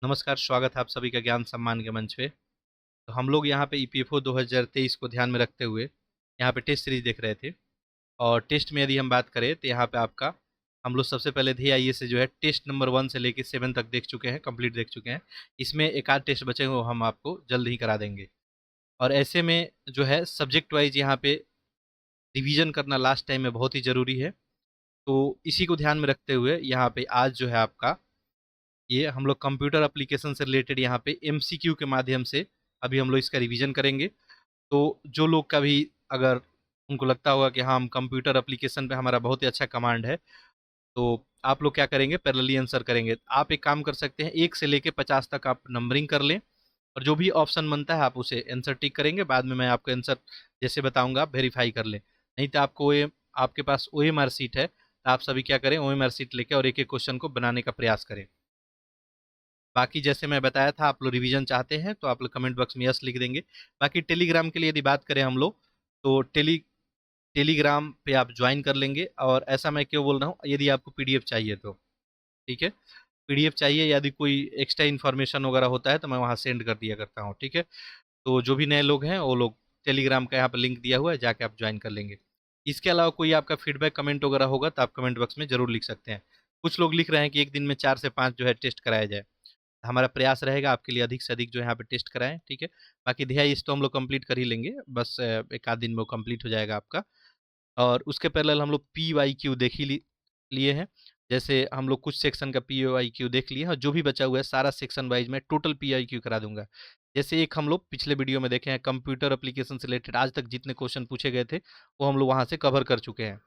नमस्कार, स्वागत है आप सभी का ज्ञान सम्मान के मंच पे। तो हम लोग यहाँ पे ईपीएफओ 2023 को ध्यान में रखते हुए यहाँ पे टेस्ट सीरीज देख रहे थे। और टेस्ट में यदि हम बात करें तो यहाँ पे आपका हम लोग सबसे पहले DIE से जो है टेस्ट नंबर 1 से लेके 7 तक देख चुके हैं, कंप्लीट देख चुके हैं। इसमें एक आध टेस्ट बचे हुए, वो हम आपको जल्द ही करा देंगे। और ऐसे में जो है सब्जेक्ट वाइज यहाँ पे रिवीजन करना लास्ट टाइम में बहुत ही ज़रूरी है। तो इसी को ध्यान में रखते हुए यहाँ पे आज जो है आपका ये हम लोग कंप्यूटर एप्लीकेशन से रिलेटेड यहाँ पे MCQ के माध्यम से अभी हम लोग इसका रिवीजन करेंगे। तो जो लोग का भी अगर उनको लगता होगा कि हाँ, हम कंप्यूटर एप्लीकेशन पे हमारा बहुत ही अच्छा कमांड है, तो आप लोग क्या करेंगे, पैरेलली आंसर करेंगे। आप एक काम कर सकते हैं, 1 से लेके 50 तक आप नंबरिंग कर लें और जो भी ऑप्शन बनता है आप उसे आंसर टिक करेंगे। बाद में मैं आपको आंसर जैसे बताऊंगा आप वेरीफाई कर लें। नहीं तो आपको आपके पास OMR सीट है, तो आप सभी क्या करें, OMR सीट लेके और एक एक क्वेश्चन को बनाने का प्रयास करें। बाकी जैसे मैं बताया था, आप लोग रिवीजन चाहते हैं तो आप लोग कमेंट बॉक्स में यस लिख देंगे। बाकी टेलीग्राम के लिए यदि बात करें हम लोग, तो टेलीग्राम पे आप ज्वाइन कर लेंगे। और ऐसा मैं क्यों बोल रहा हूँ, यदि आपको PDF चाहिए तो ठीक है, PDF चाहिए, यदि कोई एक्स्ट्रा इन्फॉर्मेशन वगैरह होता है तो मैं वहाँ सेंड कर दिया करता हूँ। ठीक है, तो जो भी नए लोग हैं वो लोग टेलीग्राम का यहाँ पर लिंक दिया हुआ है, जाके आप ज्वाइन कर लेंगे। इसके अलावा कोई आपका फीडबैक कमेंट वगैरह होगा तो आप कमेंट बॉक्स में जरूर लिख सकते हैं। कुछ लोग लिख रहे हैं कि एक दिन में 4 से 5 जो है टेस्ट कराया जाए। हमारा प्रयास रहेगा आपके लिए अधिक से अधिक जो है यहाँ पे टेस्ट कराएं। ठीक है, बाकी ध्यान तो हम लोग कंप्लीट कर ही लेंगे, बस एक आध दिन में वो कंप्लीट हो जाएगा आपका। और उसके पैरेलल हम लोग PYQ देख ही लिए हैं। जैसे हम लोग कुछ सेक्शन का PYQ देख लिए हैं, और जो भी बचा हुआ है सारा सेक्शन वाइज में टोटल PYQ करा दूंगा। जैसे एक हम लोग पिछले वीडियो में देखे हैं, कंप्यूटर एप्लीकेशन से रिलेटेड आज तक जितने क्वेश्चन पूछे गए थे वो हम लोग वहाँ से कवर कर चुके हैं।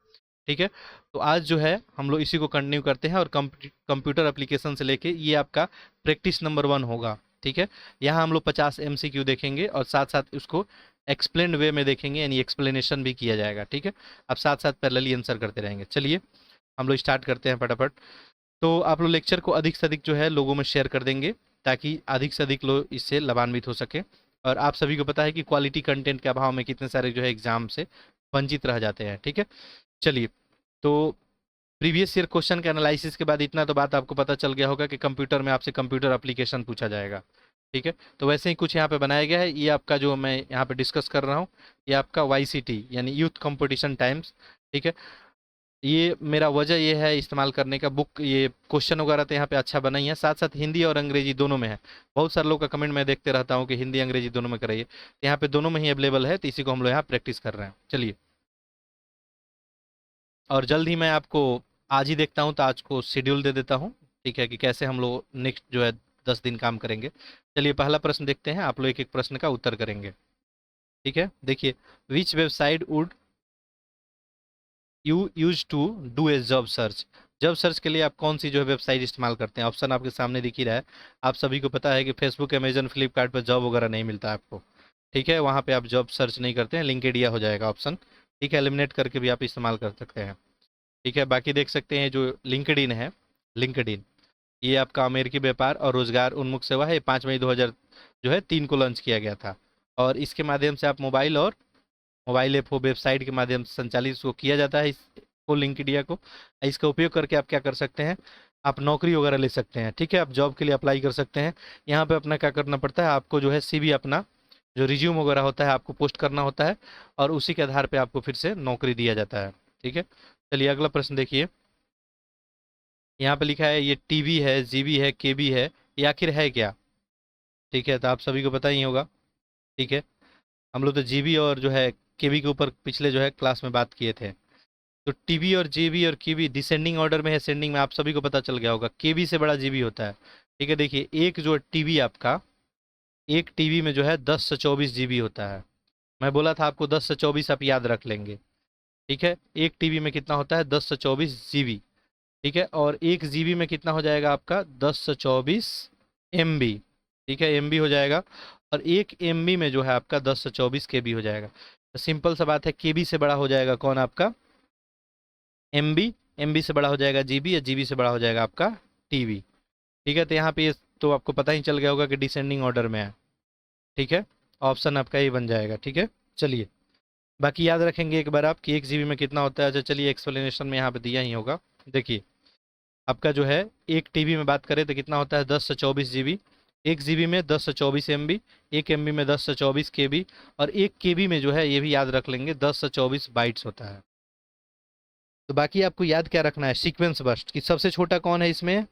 ठीक है, तो आज जो है हम लोग इसी को कंटिन्यू करते हैं, और कंप्यूटर एप्लीकेशन से लेके ये आपका प्रैक्टिस नंबर 1 होगा। ठीक है, यहाँ हम लोग 50 MCQ देखेंगे और साथ साथ उसको एक्सप्लेन वे में देखेंगे, यानी एक्सप्लेनेशन भी किया जाएगा। ठीक है, अब साथ साथ पैरेलली आंसर करते रहेंगे। चलिए हम लोग स्टार्ट करते हैं फटाफट। तो आप लोग लेक्चर को अधिक से अधिक जो है लोगों में शेयर कर देंगे, ताकि अधिक से अधिक लोग इससे लाभान्वित हो सके। और आप सभी को पता है कि क्वालिटी कंटेंट के अभाव में कितने सारे जो है एग्जाम से वंचित रह जाते हैं। ठीक है, चलिए, तो प्रीवियस ईयर क्वेश्चन के एनालिसिस के बाद इतना तो बात आपको पता चल गया होगा कि कंप्यूटर में आपसे कंप्यूटर एप्लीकेशन पूछा जाएगा। ठीक है, तो वैसे ही कुछ यहाँ पे बनाया गया है। ये आपका जो मैं यहाँ पे डिस्कस कर रहा हूँ, ये आपका YCT यानी यूथ कंपटीशन टाइम्स। ठीक है, ये मेरा वजह ये है इस्तेमाल करने का, बुक ये क्वेश्चन वगैरह तो यहाँ पे अच्छा बना ही है, साथ साथ हिंदी और अंग्रेजी दोनों में है। बहुत सारे लोग का कमेंट मैं देखते रहता हूँ कि हिंदी अंग्रेजी दोनों में कराइए, तो यहाँ पे दोनों में ही अवेलेबल है, तो इसी को हम लोग यहाँ प्रैक्टिस कर रहे हैं। चलिए, और जल्द ही मैं आपको आज ही देखता हूँ तो आज को शेड्यूल दे देता हूँ। ठीक है, कि कैसे हम लोग नेक्स्ट जो है 10 दिन काम करेंगे। चलिए, पहला प्रश्न देखते हैं, आप लोग एक एक प्रश्न का उत्तर करेंगे। ठीक है, देखिए, which website would you use to do a job search. Job search के लिए आप कौन सी जो है वेबसाइट इस्तेमाल करते हैं? ऑप्शन आपके सामने दिख ही रहा है। आप सभी को पता है कि फेसबुक, अमेजन, फ्लिपकार्ट पर जॉब वगैरह नहीं मिलता है आपको। ठीक है, वहाँ पे आप जॉब सर्च नहीं करते हैं, लिंक्डइन हो जाएगा ऑप्शन। ठीक है, एलिमिनेट करके भी आप इस्तेमाल कर सकते हैं। ठीक है, बाकी देख सकते हैं जो लिंक्डइन है, लिंक्डइन ये आपका अमेरिकी व्यापार और रोजगार उन्मुख सेवा है। 5 मई 2003 को लॉन्च किया गया था। और इसके माध्यम से आप मोबाइल ऐप हो, वेबसाइट के माध्यम से संचालित इसको किया जाता है, इसको लिंक्डइन को। इसका उपयोग करके आप क्या कर सकते हैं, आप नौकरी वगैरह ले सकते हैं। ठीक है, आप जॉब के लिए अप्लाई कर सकते हैं। यहाँ पे अपना क्या करना पड़ता है, आपको जो है CV अपना जो रिज्यूम वगैरह होता है आपको पोस्ट करना होता है, और उसी के आधार पे आपको फिर से नौकरी दिया जाता है। ठीक है, चलिए अगला प्रश्न देखिए। यहाँ पे लिखा है ये TB है, GB है, KB है, ये आखिर है क्या? ठीक है, तो आप सभी को पता ही होगा। ठीक है, हम लोग तो GB और जो है KB के ऊपर पिछले जो है क्लास में बात किए थे। तो TB और GB और KB डिसेंडिंग ऑर्डर में है, सेंडिंग में आप सभी को पता चल गया होगा। KB से बड़ा GB होता है। ठीक है, देखिए, एक जो TB आपका, एक TB में जो है 10 से 24 GB होता है। मैं बोला था आपको 10 से 24 आप याद रख लेंगे। ठीक है, एक TB में कितना होता है, 10 से 24 GB। ठीक है, और एक GB में कितना हो जाएगा आपका, 10 से 24 MB। ठीक है, MB हो जाएगा। और एक MB में जो है आपका 10 से 24 KB हो जाएगा। तो सिंपल सा बात है, KB से बड़ा हो जाएगा कौन आपका, MB। MB से बड़ा हो जाएगा GB, या GB से बड़ा हो जाएगा आपका TB। ठीक है, तो यहाँ पे तो आपको पता ही चल गया होगा कि डिसेंडिंग ऑर्डर में है। ठीक है, ऑप्शन आपका ये बन जाएगा। ठीक है, चलिए, बाकी याद रखेंगे एक बार आप कि एक GB में कितना होता है। अच्छा चलिए, एक्सप्लेनेशन में यहाँ पे दिया ही होगा, देखिए। आपका जो है 1 TB में बात करें तो कितना होता है 10 से 24 GB। 1 GB में 10 से 24 MB, 1 MB में 10 से 24 KB, और 1 KB में जो है ये भी याद रख लेंगे 10 से 24 बाइट्स होता है। तो बाकी आपको याद क्या रखना है, सीक्वेंस बर्स्ट कि सबसे छोटा कौन है इसमें,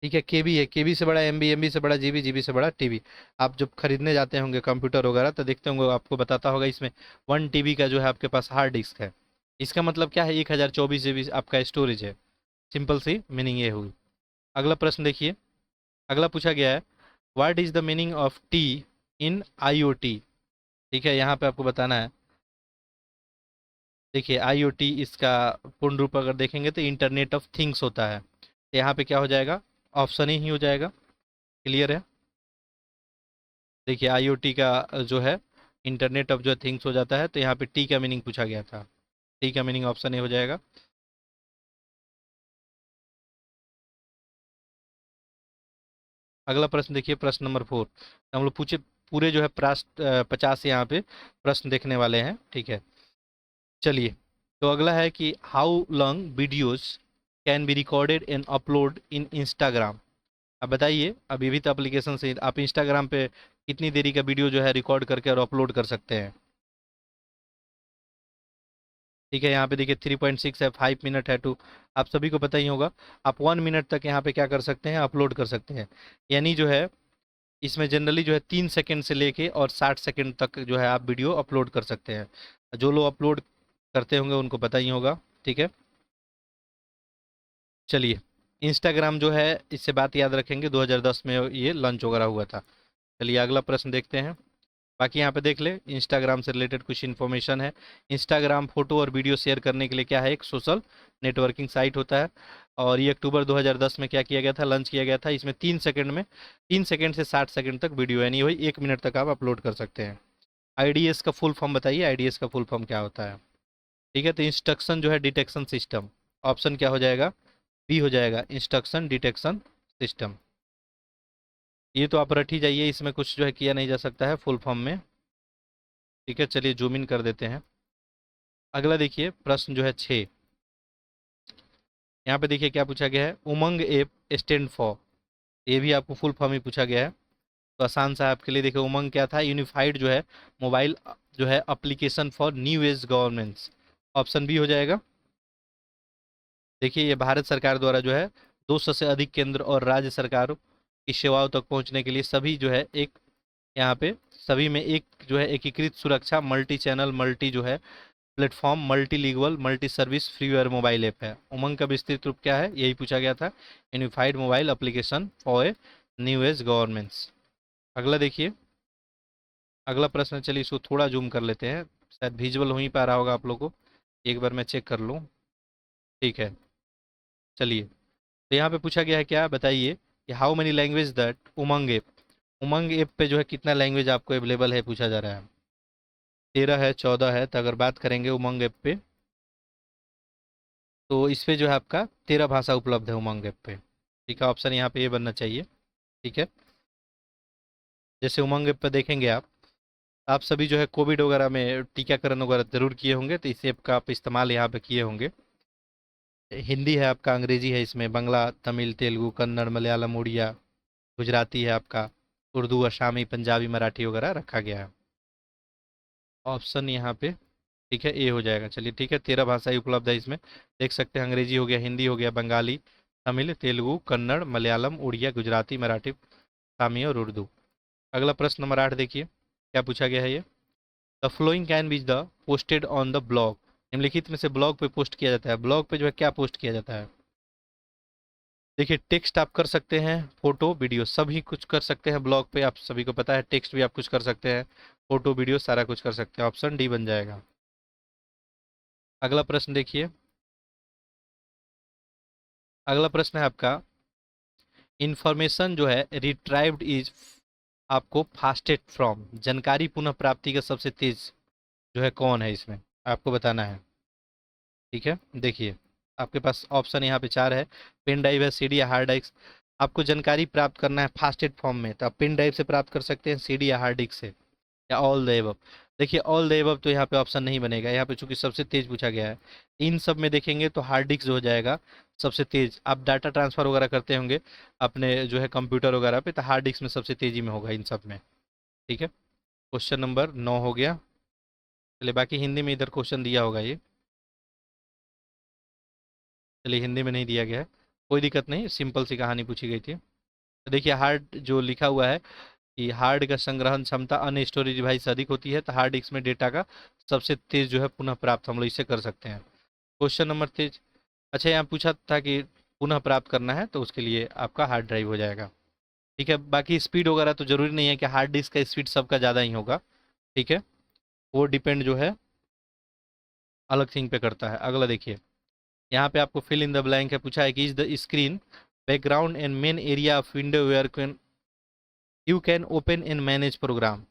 ठीक है केबी है, केबी से बड़ा एमबी, एमबी से बड़ा जीबी, जीबी से बड़ा टीबी। आप जब खरीदने जाते होंगे कंप्यूटर वगैरह तो देखते होंगे आपको बताता होगा इसमें 1 TB का जो है आपके पास हार्ड डिस्क है। इसका मतलब क्या है 1024 GB आपका स्टोरेज है। सिंपल सी मीनिंग ये हुई। अगला प्रश्न देखिए, अगला पूछा गया है what is the meaning of T in IoT. ठीक है, यहाँ पे आपको बताना है। देखिए आईओटी इसका पूर्ण रूप अगर देखेंगे तो इंटरनेट ऑफ थिंग्स होता है। तो यहाँ पे क्या हो जाएगा, ऑप्शन ही हो जाएगा। क्लियर है। देखिए आईओटी का जो है इंटरनेट ऑफ जो थिंग्स हो जाता है, तो यहाँ पे टी का मीनिंग पूछा गया था। टी का मीनिंग ऑप्शन ए हो जाएगा। अगला प्रश्न देखिए, प्रश्न नंबर 4। हम लोग पूछे पूरे जो है 50 यहाँ पे प्रश्न देखने वाले हैं। ठीक है, चलिए। तो अगला है कि how long videos can be recorded and upload in Instagram. अब बताइए, अब ये भी तो एप्लीकेशन से आप इंस्टाग्राम पे कितनी देरी का वीडियो जो है रिकॉर्ड करके और अपलोड कर सकते हैं। ठीक है, यहाँ पे देखिए 3.6 है, 5 मिनट है, टू आप सभी को पता ही होगा। आप 1 मिनट तक यहाँ पे क्या कर सकते हैं, अपलोड कर सकते हैं। यानी जो है इसमें जनरली जो है 3 सेकंड से लेके और 60 सेकंड तक जो है आप वीडियो अपलोड कर सकते हैं। जो लोग अपलोड करते होंगे उनको पता ही होगा। ठीक है, चलिए। इंस्टाग्राम जो है इससे बात याद रखेंगे 2010 में ये लॉन्च वगैरह हुआ था। चलिए अगला प्रश्न देखते हैं। बाकी यहाँ पे देख ले, इंस्टाग्राम से रिलेटेड कुछ इन्फॉर्मेशन है। इंस्टाग्राम फोटो और वीडियो शेयर करने के लिए क्या है, एक सोशल नेटवर्किंग साइट होता है। और ये अक्टूबर 2010 में क्या किया गया था, लॉन्च किया गया था। इसमें 3 सेकंड से 60 सेकंड तक वीडियो, यानी वही 1 मिनट तक आप अपलोड कर सकते हैं। आईडीएस का फुल फॉर्म बताइए, आईडीएस का फुल फॉर्म क्या होता है। ठीक है, तो इंस्ट्रक्शन जो है डिटेक्शन सिस्टम, ऑप्शन क्या हो जाएगा, बी हो जाएगा, इंस्ट्रक्शन डिटेक्शन सिस्टम। ये तो आप रट ही जाइए, इसमें कुछ जो है किया नहीं जा सकता है फुल फॉर्म में। ठीक है, चलिए जूम इन कर देते हैं। अगला देखिए, प्रश्न जो है 6। यहाँ पे देखिए क्या पूछा गया है, उमंग ऐप स्टैंड फॉर। ये भी आपको फुल फॉर्म ही पूछा गया है। तो आसान सा आपके लिए, देखिए उमंग क्या था, यूनिफाइड जो है मोबाइल जो है application for new age governance. Option B हो जाएगा। देखिए ये भारत सरकार द्वारा जो है 200 से अधिक केंद्र और राज्य सरकारों की सेवाओं तक पहुंचने के लिए सभी जो है एक यहाँ पे सभी में एक जो है एकीकृत सुरक्षा मल्टी चैनल मल्टी जो है platform multi legal multi service freeware mobile app है। उमंग का विस्तृत रूप क्या है, यही पूछा गया था, unified mobile application for a new age governments. अगला देखिए, अगला प्रश्न, चलिए इसको थोड़ा जूम कर लेते हैं, शायद विजुअल हो ही पा रहा होगा आप लोगों को। एक बार मैं चेक कर लूँ। ठीक है, चलिए। तो यहाँ पे पूछा गया है क्या, बताइए कि how many language that Umang app. Umang app पे जो है कितना लैंग्वेज आपको अवेलेबल है पूछा जा रहा है। 13 है, 14 है। तो अगर बात करेंगे उमंग ऐप पे, तो इस पे जो है आपका 13 भाषा उपलब्ध है उमंग ऐप पे। ठीक है, ऑप्शन यहाँ पे ये बनना चाहिए। ठीक है, जैसे उमंग ऐप पे देखेंगे आप सभी जो है कोविड वगैरह में टीकाकरण वगैरह जरूर किए होंगे, तो इस ऐप का आप इस्तेमाल यहाँ पे किए होंगे। हिंदी है आपका, अंग्रेजी है, इसमें बांग्ला, तमिल, तेलुगु, कन्नड़, मलयालम, उड़िया, गुजराती है आपका, उर्दू, असामी, पंजाबी, मराठी वगैरह रखा गया है। ऑप्शन यहाँ पे ठीक है ए हो जाएगा। चलिए ठीक है, 13 भाषाएं उपलब्ध है इसमें। देख सकते हैं अंग्रेजी हो गया, हिंदी हो गया, बंगाली, तमिल, तेलुगु, कन्नड़, मलयालम, उड़िया, गुजराती, मराठी, सामी और उर्दू। अगला प्रश्न नंबर 8 देखिए क्या पूछा गया है ये, the flowing can be the posted on the blog. निम्नलिखित में से ब्लॉग पे पोस्ट किया जाता है, ब्लॉग पे जो है क्या पोस्ट किया जाता है। देखिए टेक्स्ट आप कर सकते हैं, फोटो वीडियो सभी कुछ कर सकते हैं ब्लॉग पे, आप सभी को पता है। टेक्स्ट भी आप कुछ कर सकते हैं, फोटो वीडियो सारा कुछ कर सकते हैं। ऑप्शन डी बन जाएगा। अगला प्रश्न देखिए, अगला प्रश्न है आपका, इंफॉर्मेशन जो है रिट्राइव्ड इज आपको फास्टेस्ट फ्रॉम, जानकारी पुनः प्राप्ति का सबसे तेज जो है कौन है, इसमें आपको बताना है। ठीक है, देखिए आपके पास ऑप्शन यहाँ पे 4 है, पेन ड्राइव है, सीडी या हार्ड डिस्क। आपको जानकारी प्राप्त करना है फास्टेस्ट फॉर्म में, तो आप पेन ड्राइव से प्राप्त कर सकते हैं, सीडी या हार्ड डिस्क से, या ऑल द एबव। देखिए ऑल द एबव तो यहाँ पे ऑप्शन नहीं बनेगा, यहाँ पे चूंकि सबसे तेज पूछा गया है। इन सब में देखेंगे तो हार्ड डिस्क जो हो जाएगा सबसे तेज आप डाटा ट्रांसफर वगैरह करते होंगे अपने जो है कंप्यूटर वगैरह पे, तो हार्ड डिस्क में सबसे तेजी में होगा इन सब में। ठीक है, क्वेश्चन नंबर 9 हो गया। चलिए बाकी हिंदी में इधर क्वेश्चन दिया होगा ये, चलिए हिंदी में नहीं दिया गया है, कोई दिक्कत नहीं, सिंपल सी कहानी पूछी गई थी। तो देखिए हार्ड जो लिखा हुआ है कि हार्ड का संग्रहण क्षमता अन्य स्टोरेज डिवाइस से अधिक होती है, तो हार्ड डिस्क में डेटा का सबसे तेज जो है पुनः प्राप्त हम लोग इससे कर सकते हैं। क्वेश्चन नंबर तेज, अच्छा यहाँ पूछा था कि पुनः प्राप्त करना है तो उसके लिए आपका हार्ड ड्राइव हो जाएगा। ठीक है, बाकी स्पीड वगैरह तो जरूरी नहीं है कि हार्ड डिस्क का स्पीड सबका ज़्यादा ही होगा। ठीक है, वो डिपेंड जो है अलग थिंग पे करता है। अगला देखिए, यहाँ पे आपको फिल इन द ब्लैंक है, पूछा है कि is the screen background and main area of window where can you can open and manage program.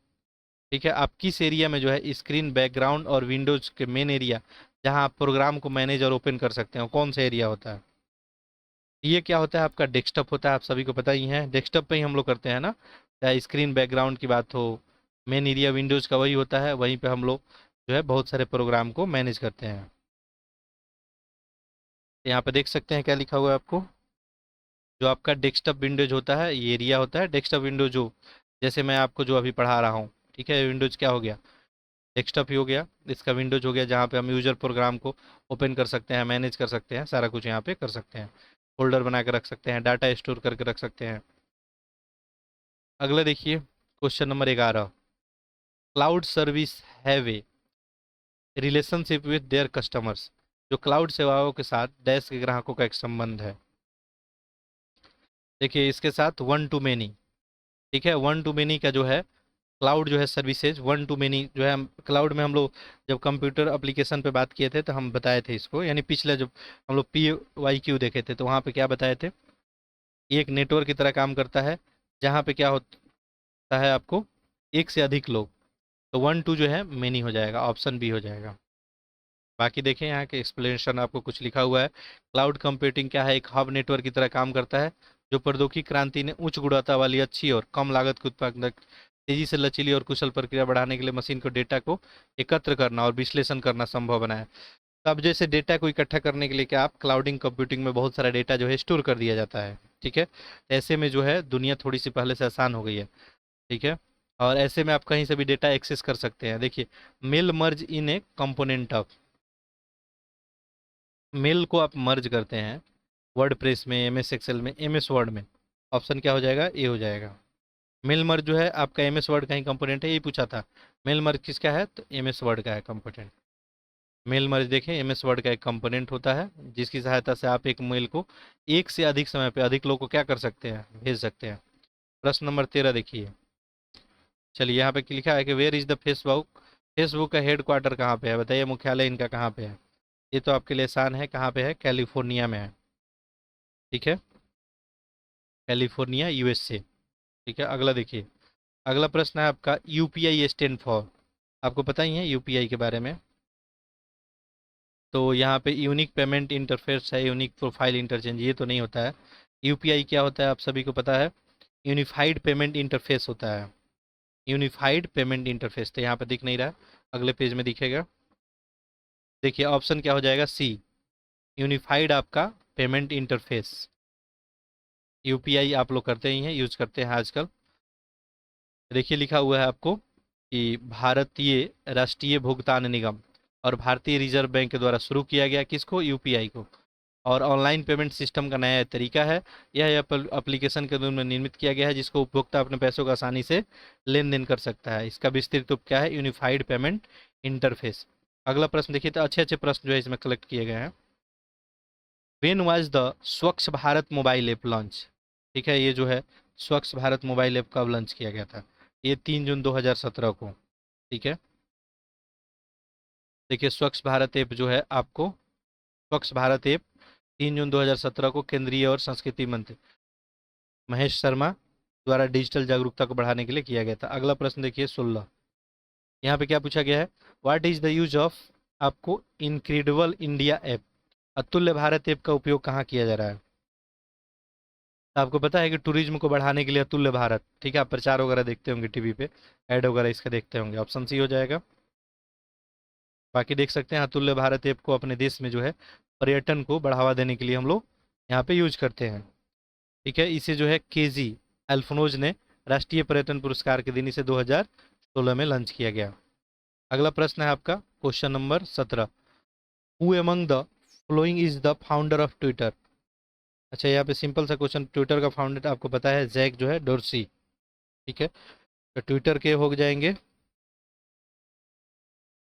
ठीक है, आप किस एरिया में जो है स्क्रीन बैकग्राउंड और विंडोज के मेन एरिया जहाँ आप प्रोग्राम को मैनेज और ओपन कर सकते हो, कौन सा एरिया होता है? ये क्या होता है आपका डेस्कटॉप होता है, आप सभी को पता ही है, डेस्कटॉप पे ही हम लोग करते हैं ना, चाहे स्क्रीन बैकग्राउंड की बात हो, मेन एरिया विंडोज का वही होता है, वहीं पे हम लोग जो है बहुत सारे प्रोग्राम को मैनेज करते हैं। यहाँ पे देख सकते हैं क्या लिखा हुआ है आपको, जो आपका डेस्कटॉप विंडोज होता है ये एरिया होता है डेस्कटॉप विंडोज, जो जैसे मैं आपको जो अभी पढ़ा रहा हूँ। ठीक है, विंडोज क्या हो गया, डेस्कटॉप ही हो गया, इसका विंडोज हो गया जहाँ पे हम यूजर प्रोग्राम को ओपन कर सकते हैं, मैनेज कर सकते हैं, सारा कुछ यहाँ पे कर सकते हैं, फोल्डर बना के रख सकते हैं, डाटा स्टोर करके रख सकते हैं। अगला देखिए question number 11, cloud service have a relationship with their customers. जो क्लाउड सेवाओं के साथ डैश के ग्राहकों का एक संबंध है। देखिए इसके साथ वन टू मेनी। ठीक है, वन टू मेनी का जो है क्लाउड जो है सर्विसेज वन टू मेनी जो है, हम क्लाउड में हम लोग जब कंप्यूटर एप्लीकेशन पे बात किए थे तो हम बताए थे इसको, यानी पिछले जब हम लोग PYQ देखे थे तो वहाँ पे क्या बताए थे, ये एक नेटवर्क की तरह काम करता है जहाँ पे क्या होता है आपको एक से अधिक लोग, तो वन टू जो है मेनी हो जाएगा, ऑप्शन बी हो जाएगा। बाकी देखें यहाँ के एक्सप्लेनेशन आपको कुछ लिखा हुआ है, क्लाउड कंप्यूटिंग क्या है, एक हब नेटवर्क की तरह काम करता है जो प्रौद्योगिकी क्रांति ने उच्च गुणवत्ता वाली अच्छी और कम लागत की उत्पादक तेजी से लचीली और कुशल प्रक्रिया बढ़ाने के लिए मशीन को डेटा को एकत्र करना और विश्लेषण करना संभव बनाया। तो अब जैसे डेटा को इकट्ठा करने के लिए क्या आप क्लाउडिंग कंप्यूटिंग में बहुत सारा डेटा जो है स्टोर कर दिया जाता है। ठीक है, ऐसे में जो है दुनिया थोड़ी सी पहले से आसान हो गई है। ठीक है, और ऐसे में आप कहीं से भी डेटा एक्सेस कर सकते हैं। देखिए mail merge in a component of, mail को आप मर्ज करते हैं वर्ड प्रेस में, MS एक्सेल में, MS वर्ड में, ऑप्शन क्या हो जाएगा, ए हो जाएगा। मेल मर्ज जो है आपका MS वर्ड का ही कंपोनेंट है, ये पूछा था मेल मर्ज किसका है, तो MS वर्ड का है कंपोनेंट। मेल मर्ज देखें MS वर्ड का एक कंपोनेंट होता है जिसकी सहायता से आप एक मेल को एक से अधिक समय पे अधिक लोग को क्या कर सकते हैं, भेज सकते हैं। प्रश्न नंबर 13 देखिए, चलिए यहाँ पे लिखा है कि where is the Facebook, Facebook का हेड क्वार्टर कहाँ पे है, बताइए मुख्यालय इनका कहाँ पे है। ये तो आपके लिए आसान है, कहाँ पे है, कैलिफोर्निया में है। ठीक है, कैलिफोर्निया USA। ठीक है, अगला देखिए, अगला प्रश्न है आपका UPI स्टैंड फॉर, आपको पता ही है UPI के बारे में। तो यहाँ पे यूनिक पेमेंट इंटरफेस है, यूनिक प्रोफाइल इंटरचेंज, ये तो नहीं होता है। UPI क्या होता है आप सभी को पता है, यूनिफाइड पेमेंट इंटरफेस होता है, यूनिफाइड पेमेंट इंटरफेस। तो यहाँ पे दिख नहीं रहा, अगले पेज में दिखेगा। देखिए ऑप्शन क्या हो जाएगा, C, यूनिफाइड आपका पेमेंट इंटरफेस। UPI आप लोग करते ही हैं, यूज करते हैं आजकल। देखिए लिखा हुआ है आपको कि भारतीय राष्ट्रीय भुगतान निगम और भारतीय रिजर्व बैंक के द्वारा शुरू किया गया किसको, UPI को, और ऑनलाइन पेमेंट सिस्टम का नया तरीका है। यह एप्लीकेशन के द्वारा निर्मित किया गया है जिसको उपभोक्ता अपने पैसों का आसानी से लेन देन कर सकता है। इसका विस्तृत रूप क्या है, यूनिफाइड पेमेंट इंटरफेस। अगला प्रश्न देखिए, तो अच्छे अच्छे प्रश्न जो है इसमें कलेक्ट किए गए हैं। वेन वाज द स्वच्छ भारत मोबाइल ऐप लॉन्च। ठीक है, ये जो है स्वच्छ भारत मोबाइल ऐप कब लॉन्च किया गया था, ये 3 जून 2017 को। ठीक है, देखिए स्वच्छ भारत ऐप जो है आपको, स्वच्छ भारत ऐप 3 जून 2017 को केंद्रीय और संस्कृति मंत्री महेश शर्मा द्वारा डिजिटल जागरूकता को बढ़ाने के लिए किया गया था। अगला प्रश्न देखिए 16, यहाँ पे क्या पूछा गया है, what is the use of आपको इनक्रेडिबल इंडिया ऐप, अतुल्य भारत ऐप का उपयोग कहाँ किया जा रहा है। तो आपको पता है कि टूरिज्म को बढ़ाने के लिए अतुल्य भारत, ठीक है, आप प्रचार वगैरह देखते होंगे टीवी पे, ऐड वगैरह इसका देखते होंगे, ऑप्शन C हो जाएगा। बाकी देख सकते हैं अतुल्य भारत ऐप को अपने देश में जो है पर्यटन को बढ़ावा देने के लिए हम लोग यहाँ पे यूज करते हैं। ठीक है, इसे जो है केजी अल्फोंस ने राष्ट्रीय पर्यटन पुरस्कार के दिन इसे 2016 में लॉन्च किया गया। अगला प्रश्न है आपका question number 17। Who among the following is the founder of Twitter. अच्छा, यहाँ पे सिंपल सा क्वेश्चन, ट्विटर का फाउंडर आपको पता है जैक जो है डोर्सी। ठीक है, तो ट्विटर के हो जाएंगे।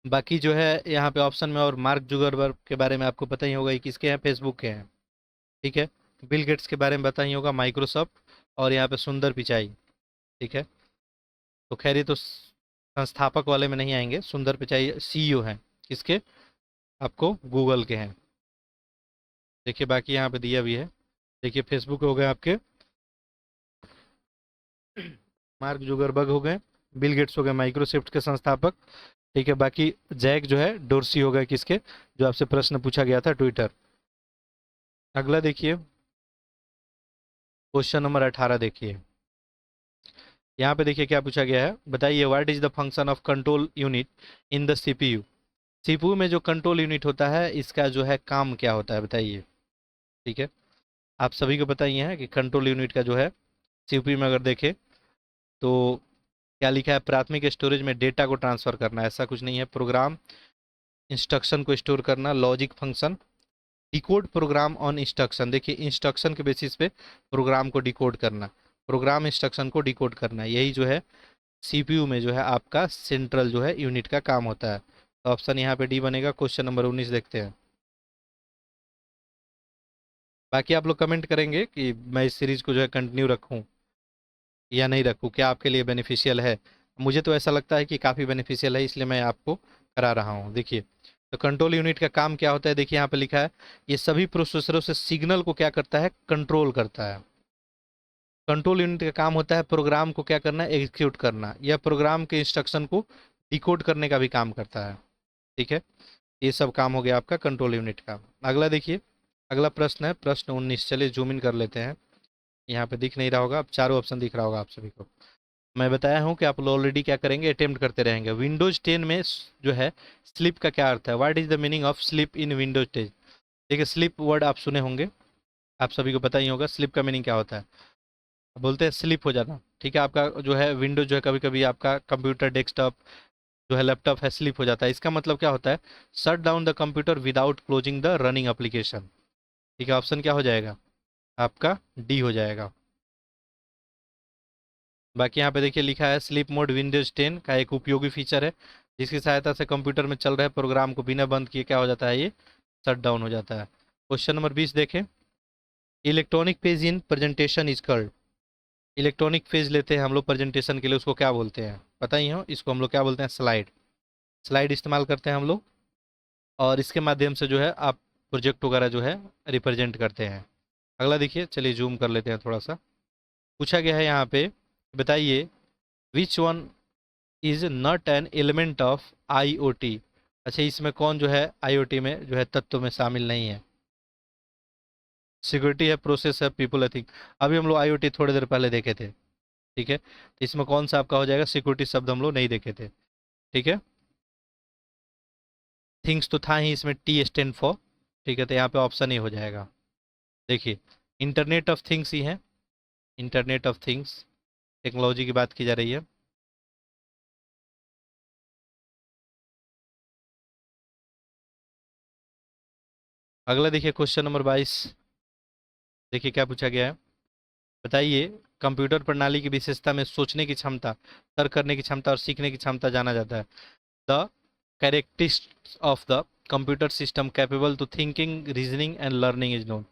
बाकी जो है यहाँ पे ऑप्शन में, और मार्क जुगरबर्ग के बारे में आपको पता ही होगा, ये किसके हैं, फेसबुक के हैं। ठीक है, बिल गेट्स के बारे में पता ही होगा, माइक्रोसॉफ्ट। और यहाँ पे सुंदर पिचाई। ठीक है, तो खैर ये तो संस्थापक वाले में नहीं आएंगे, सुंदर पिचाई सीईओ हैं किसके, आपको गूगल के हैं। देखिए बाकी यहाँ पे दिया भी है। देखिए फेसबुक हो गए आपके मार्क जुगरबर्ग हो गए, बिल गेट्स हो गए माइक्रोसॉफ्ट के संस्थापक। ठीक है, बाकी जैक जो है डोर्सी हो गए किसके, जो आपसे प्रश्न पूछा गया था, ट्विटर। अगला देखिए क्वेश्चन नंबर 18 देखिए। यहाँ पे देखिए क्या पूछा गया है, बताइए what is the function of control unit in the CPU. CPU में जो कंट्रोल यूनिट होता है इसका जो है काम क्या होता है, बताइए। ठीक है, आप सभी को पता ही है कि कंट्रोल यूनिट का जो है सीपीयू में अगर देखें तो क्या लिखा है, प्राथमिक स्टोरेज में डेटा को ट्रांसफर करना, ऐसा कुछ नहीं है। प्रोग्राम इंस्ट्रक्शन को स्टोर करना, logic function, decode program on instruction. देखिए इंस्ट्रक्शन के बेसिस पे प्रोग्राम को डिकोड करना, प्रोग्राम इंस्ट्रक्शन को डिकोड करना, यही जो है सीपीयू में जो है आपका सेंट्रल जो है यूनिट का काम होता है। तो ऑप्शन यहाँ पे डी बनेगा। क्वेश्चन नंबर 19 देखते हैं। बाकी आप लोग कमेंट करेंगे कि मैं इस सीरीज को जो है कंटिन्यू रखूं या नहीं रखूं, क्या आपके लिए बेनिफिशियल है। मुझे तो ऐसा लगता है कि काफ़ी बेनिफिशियल है, इसलिए मैं आपको करा रहा हूं। देखिए तो कंट्रोल यूनिट का काम क्या होता है, देखिए यहाँ पे लिखा है, ये सभी प्रोसेसरों से सिग्नल को क्या करता है, कंट्रोल करता है। कंट्रोल यूनिट का काम होता है प्रोग्राम को क्या करना है, एग्जीक्यूट करना, या प्रोग्राम के इंस्ट्रक्शन को डिकोड करने का भी काम करता है। ठीक है, ये सब काम हो गया आपका कंट्रोल यूनिट का। अगला देखिए, अगला प्रश्न है प्रश्न 19। चलिए जूम इन कर लेते हैं। यहाँ पे दिख नहीं रहा होगा, अब चारों ऑप्शन दिख रहा होगा आप सभी को। मैं बताया हूँ कि आप ऑलरेडी क्या करेंगे, अटेम्प्ट करते रहेंगे। विंडोज 10 में जो है स्लिप का क्या अर्थ है, what is the meaning of slip in Windows 10। देखिए स्लिप वर्ड आप सुने होंगे, आप सभी को पता ही होगा स्लिप का मीनिंग क्या होता है। बोलते हैं स्लिप हो जाना। ठीक है, आपका जो है विंडोज जो है कभी कभी आपका कंप्यूटर डेस्कटॉप जो है लैपटॉप है स्लिप हो जाता है, इसका मतलब क्या होता है, shut down the computer without closing the running application. ठीक है, ऑप्शन क्या हो जाएगा आपका, डी हो जाएगा। बाकी यहाँ पे देखिए लिखा है स्लीप मोड विंडोज 10 का एक उपयोगी फीचर है, जिसकी सहायता से कंप्यूटर में चल रहे प्रोग्राम को बिना बंद किए क्या हो जाता है, ये शट डाउन हो जाता है। क्वेश्चन नंबर 20 देखें। Electronic page in presentation is called. Electronic page लेते हैं हम लोग प्रेजेंटेशन के लिए, उसको क्या बोलते हैं पता ही हो, इसको हम लोग क्या बोलते हैं, स्लाइड। स्लाइड इस्तेमाल करते हैं हम लोग, और इसके माध्यम से जो है आप प्रोजेक्ट वगैरह जो है रिप्रेजेंट करते हैं। अगला देखिए, चलिए जूम कर लेते हैं थोड़ा सा। पूछा गया है यहाँ पे, बताइए which one is not an element of IoT. अच्छा, इसमें कौन जो है आईओटी में जो है तत्व में शामिल नहीं है। सिक्योरिटी है, प्रोसेस है, पीपल है, थिंग। अभी हम लोग आईओटी थोड़ी देर पहले देखे थे। ठीक है, तो इसमें कौन सा आपका हो जाएगा, सिक्योरिटी शब्द हम लोग नहीं देखे थे। ठीक है, थिंग्स तो था ही, इसमें टी स्टैंड फॉर। ठीक है, तो यहाँ पे ऑप्शन ही हो जाएगा। देखिए इंटरनेट ऑफ थिंग्स ही है, इंटरनेट ऑफ थिंग्स, टेक्नोलॉजी की बात की जा रही है। अगला देखिए क्वेश्चन नंबर 22। देखिए क्या पूछा गया है, बताइए कंप्यूटर प्रणाली की विशेषता में सोचने की क्षमता, तर्क करने की क्षमता और सीखने की क्षमता जाना जाता है। The characteristics of the computer system capable to thinking reasoning and learning is known.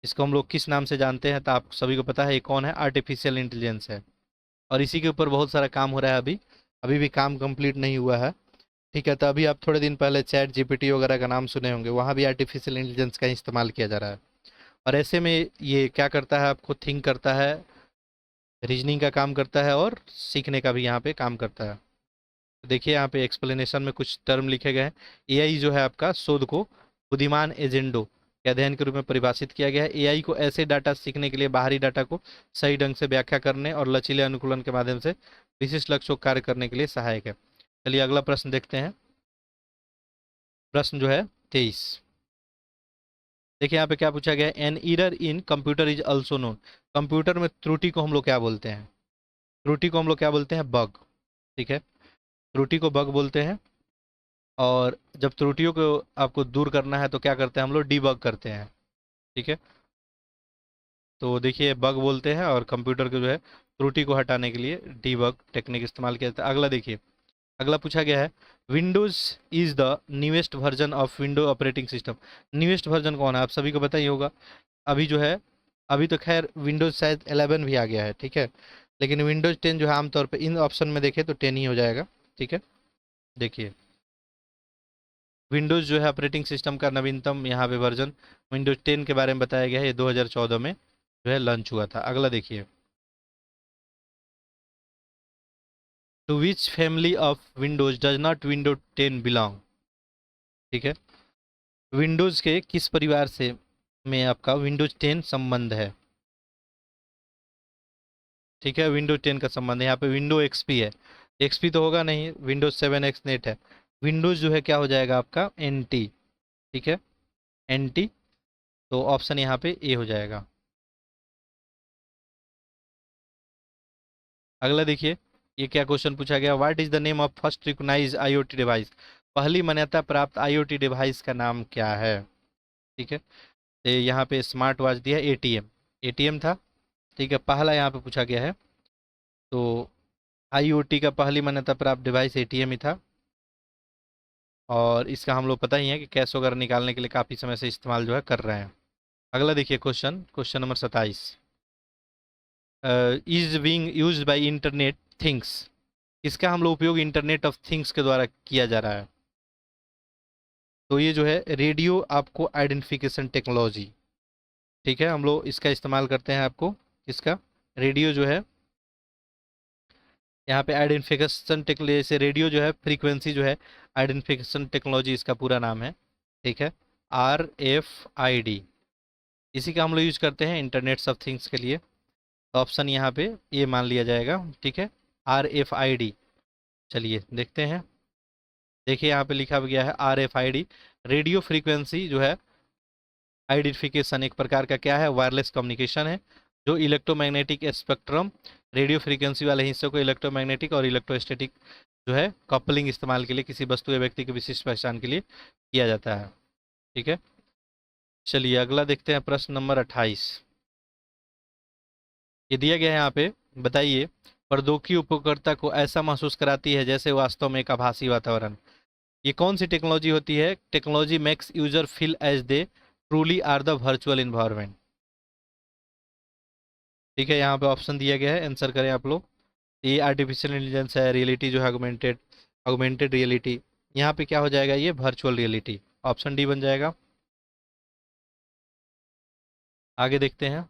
इसको हम लोग किस नाम से जानते हैं, तो आप सभी को पता है ये कौन है, आर्टिफिशियल इंटेलिजेंस है। और इसी के ऊपर बहुत सारा काम हो रहा है अभी, अभी भी काम कंप्लीट नहीं हुआ है। ठीक है, तो अभी आप थोड़े दिन पहले चैट जीपीटी वगैरह का नाम सुने होंगे, वहाँ भी आर्टिफिशियल इंटेलिजेंस का इस्तेमाल किया जा रहा है। और ऐसे में ये क्या करता है, आपको थिंक करता है, रीजनिंग का काम करता है, और सीखने का भी यहाँ पे काम करता है। तो देखिए यहाँ पे एक्सप्लेनेशन में कुछ टर्म लिखे गए हैं। एआई जो है आपका शोध को बुद्धिमान एजेंडो के अध्ययन के रूप में परिभाषित किया गया है। एआई को ऐसे डाटा सीखने के लिए बाहरी डाटा को सही ढंग से व्याख्या करने और लचीले अनुकूलन के माध्यम से विशिष्ट लक्ष्यों को कार्य करने के लिए सहायक है। चलिए अगला प्रश्न देखते हैं, प्रश्न जो है 23। देखिए यहाँ पे क्या पूछा गया है, an error in computer is also known. Computer में त्रुटि को हम लोग क्या बोलते हैं? त्रुटि को हम लोग क्या बोलते हैं? बग। ठीक है, त्रुटि को बग बोलते हैं। और जब त्रुटियों को आपको दूर करना है तो क्या करते हैं हम लोग? डीबग करते हैं। ठीक है, तो देखिए बग बोलते हैं, और कंप्यूटर को जो है त्रुटि को हटाने के लिए डीबग टेक्निक इस्तेमाल किया जाता है। अगला देखिए, अगला पूछा गया है, Windows is the newest version of window operating system. Newest version कौन है? आप सभी को पता ही होगा। अभी जो है, अभी तो खैर विंडोज शायद 11 भी आ गया है, ठीक है, लेकिन विंडोज 10 जो है आमतौर पे इन ऑप्शन में देखें तो 10 ही हो जाएगा। ठीक है, देखिए विंडोज जो है ऑपरेटिंग सिस्टम का नवीनतम यहाँ पे वर्जन विंडोज 10 के बारे में बताया गया है। ये 2014 में जो है लॉन्च हुआ था। अगला देखिए, to which family of windows does not windows 10 belong. ठीक है, विंडोज के किस परिवार से में आपका विंडोज 10 संबंध है? ठीक है, विंडोज 10 का संबंध है। यहाँ पे विंडो एक्सपी है, एक्सपी तो होगा नहीं, विंडोज 7 एक्स नेट है। विंडोज जो है क्या हो जाएगा आपका? N T. ठीक है, एन टी, तो ऑप्शन यहाँ पे ए हो जाएगा। अगला देखिए, ये क्या क्वेश्चन पूछा गया, what is the name of first recognise IoT device. पहली मान्यता प्राप्त आईओटी डिवाइस का नाम क्या है? ठीक है, तो यहाँ पे स्मार्ट वॉच दिया, एटीएम। एटीएम था। ठीक है, पहला यहाँ पे पूछा गया है, तो आईओटी का पहली मान्यता प्राप्त डिवाइस एटीएम ही था। और इसका हम लोग पता ही है कि कैश वगैरह निकालने के लिए काफ़ी समय से इस्तेमाल जो है कर रहे हैं। अगला देखिए question, question number 27, is being used by internet things. इसका हम लोग उपयोग इंटरनेट ऑफ थिंग्स के द्वारा किया जा रहा है। तो ये जो है रेडियो आपको आइडेंटिफिकेशन टेक्नोलॉजी। ठीक है, हम लोग इसका इस्तेमाल करते हैं आपको, इसका रेडियो जो है यहाँ पे आइडेंटिफिकेशन टेक्नोलॉजी से, रेडियो जो है फ्रीक्वेंसी जो है आइडेंटिफिकेशन टेक्नोलॉजी इसका पूरा नाम है। ठीक है, RFID, इसी का हम लोग यूज करते हैं इंटरनेट्स ऑफ थिंग्स के लिए। तो ऑप्शन यहाँ पे ये मान लिया जाएगा। ठीक है, RFID। चलिए देखते हैं, देखिए यहाँ पे लिखा गया है RFID, रेडियो फ्रीक्वेंसी जो है आइडेंटिफिकेशन, एक प्रकार का क्या है? वायरलेस कम्युनिकेशन है, जो इलेक्ट्रोमैग्नेटिक स्पेक्ट्रम, रेडियो फ्रीक्वेंसी वाले हिस्से को इलेक्ट्रोमैग्नेटिक और इलेक्ट्रोस्टैटिक जो है कपलिंग इस्तेमाल के लिए किसी वस्तु या व्यक्ति की विशिष्ट पहचान के लिए किया जाता है। ठीक है, चलिए अगला देखते हैं, प्रश्न नंबर 28। ये दिया गया है यहाँ पे, बताइए, प्रौद्योगिकी उपयोगकर्ता को ऐसा महसूस कराती है जैसे वास्तव में एक आभासी वातावरण। ये कौन सी टेक्नोलॉजी होती है? Technology makes user feel as they truly are the virtual environment. ठीक है, यहाँ पे ऑप्शन दिया गया है, आंसर करें आप लोग। ये आर्टिफिशियल इंटेलिजेंस है, रियलिटी जो है ऑगमेंटेड, ऑगमेंटेड रियलिटी। यहाँ पे क्या हो जाएगा? ये वर्चुअल रियलिटी, ऑप्शन डी बन जाएगा। आगे देखते हैं,